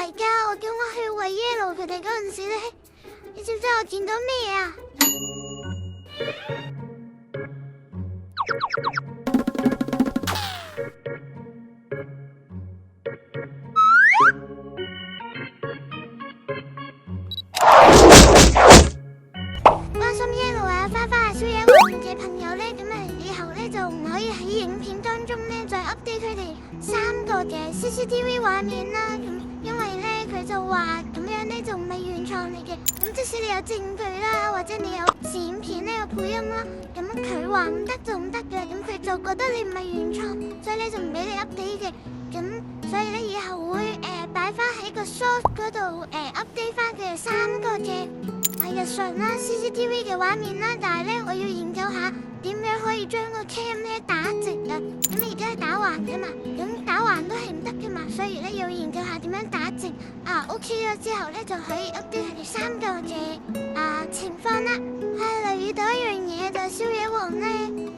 嚟噶，我叫我去喂 Yellow 佢哋嗰陣時咧，你知唔知我見到咩啊？關心 Yellow 啊，花花啊，宵夜王嘅朋友咧，咁啊以後咧就唔可以喺影片當中咧再 update 佢哋3個嘅 CCTV 畫面啦。咁因為咧佢就話咁樣咧就唔係原創嚟嘅。咁即使你有證據啦，或者你有剪片呢有配音啦，咁佢話唔得就唔得嘅，咁佢就覺得你唔係原創，所以咧就唔俾你 update 嘅。咁所以咧以後會擺翻喺個 source 嗰度update 翻佢哋3個嘅日常啦 CCTV 嘅畫面啦。但係咧我要研究下點樣可以將個 cam 咧打直啊。咁而家係打橫噶嘛，咁打橫都係唔得噶嘛，所以咧要研究下點樣打直啊。OK 咗之後咧就可以 update 佢哋3個嘅情況啦。係留意到一樣嘢就係宵夜王咧呢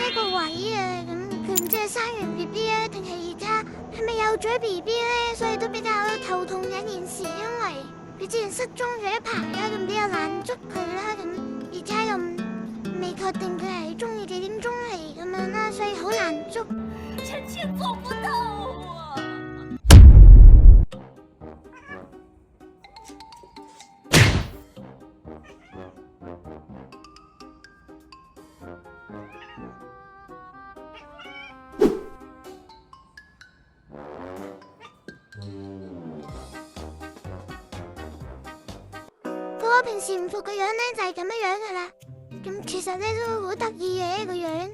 一個位啊，咁佢唔知係生完 BB 啊，定係而家係咪有咗 BB 咧？所以都比較頭痛嘅一件事，因為佢之前失蹤咗一排啦，咁比較難捉佢啦，咁而家又未確定佢係中意幾點鐘嚟咁樣啦，所以好難捉。臣妾做不到啊！我平時唔服個樣咧就係咁樣樣噶啦，咁其實咧都好得意嘅個樣。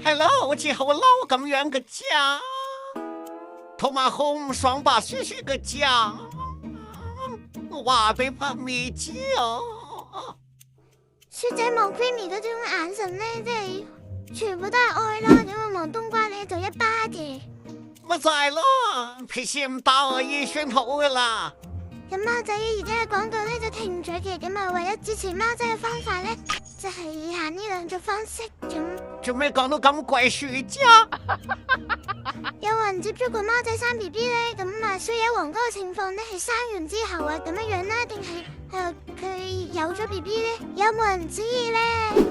係咯，好似好嬲咁樣嘅樣，同埋好唔爽白雪雪嘅樣，話俾媽咪知啊！雪仔望 Creamy 嗰種眼神咧，即係全部都係愛啦，咁啊望冬瓜咧就一巴嘅。咪就係咯，脾氣唔大可以算好噶啦。咁貓仔而家嘅廣告咧就停咗嘅，咁啊為咗支持貓仔嘅方法咧，就係以下呢2種方式咁。做咩講到咁鬼鼠啫？有人接觸過貓仔生 BB 咧，咁啊宵夜王嗰個情況咧係生完之後啊咁樣樣啦，定係佢有咗 BB 咧？有冇人知咧？